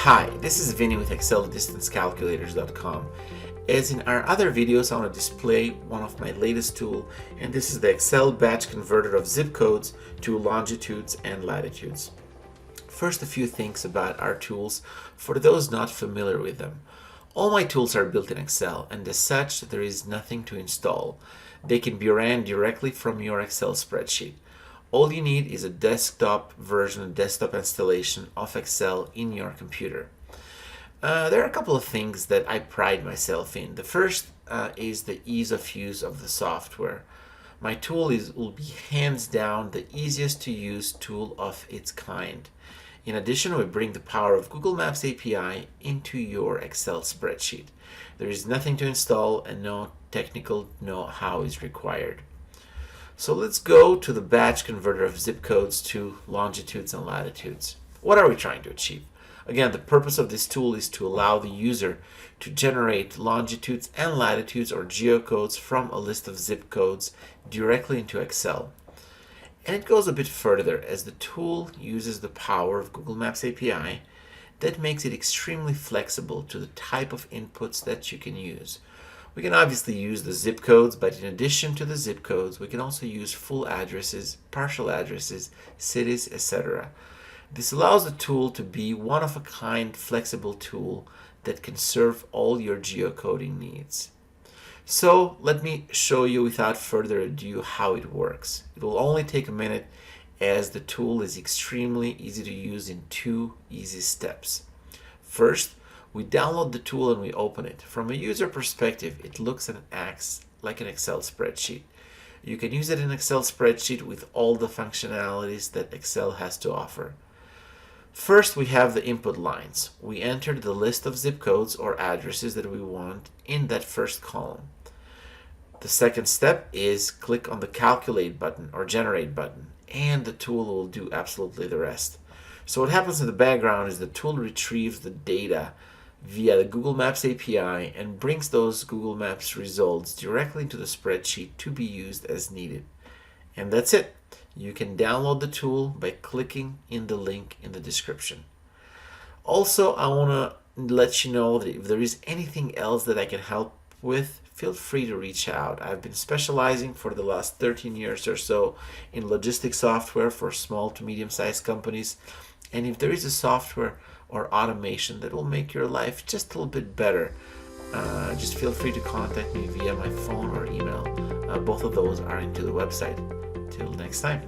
Hi, this is Vinny with ExcelDistanceCalculators.com. As in our other videos, I want to display one of my latest tools, and this is the Excel batch converter of zip codes to longitudes and latitudes. First, a few things about our tools for those not familiar with them. All my tools are built in Excel, and as such, there is nothing to install. They can be ran directly from your Excel spreadsheet. All you need is a desktop version, desktop installation of Excel in your computer. There are a couple of things that I pride myself in. The first is the ease of use of the software. My tool will be hands down the easiest to use tool of its kind. In addition, we bring the power of Google Maps API into your Excel spreadsheet. There is nothing to install and no technical know-how is required. So let's go to the batch converter of zip codes to longitudes and latitudes. What are we trying to achieve? Again, the purpose of this tool is to allow the user to generate longitudes and latitudes or geocodes from a list of zip codes directly into Excel. And it goes a bit further as the tool uses the power of Google Maps API that makes it extremely flexible to the type of inputs that you can use. We can obviously use the zip codes, but in addition to the zip codes, we can also use full addresses, partial addresses, cities, etc. This allows the tool to be one-of-a-kind flexible tool that can serve all your geocoding needs. So let me show you without further ado how it works. It will only take a minute as the tool is extremely easy to use in two easy steps. First, we download the tool and we open it. From a user perspective, it looks and acts like an Excel spreadsheet. You can use it in an Excel spreadsheet with all the functionalities that Excel has to offer. First, we have the input lines. We enter the list of zip codes or addresses that we want in that first column. The second step is click on the calculate button or generate button, and the tool will do absolutely the rest. So what happens in the background is the tool retrieves the data via the Google Maps API and brings those Google Maps results directly into the spreadsheet to be used as needed. And that's it. You can download the tool by clicking in the link in the description. Also, I want to let you know that if there is anything else that I can help with, feel free to reach out. I've been specializing for the last 13 years or so in logistics software for small to medium-sized companies. And if there is a software or automation that will make your life just a little bit better, just feel free to contact me via my phone or email. Both of those are into the website. Till next time.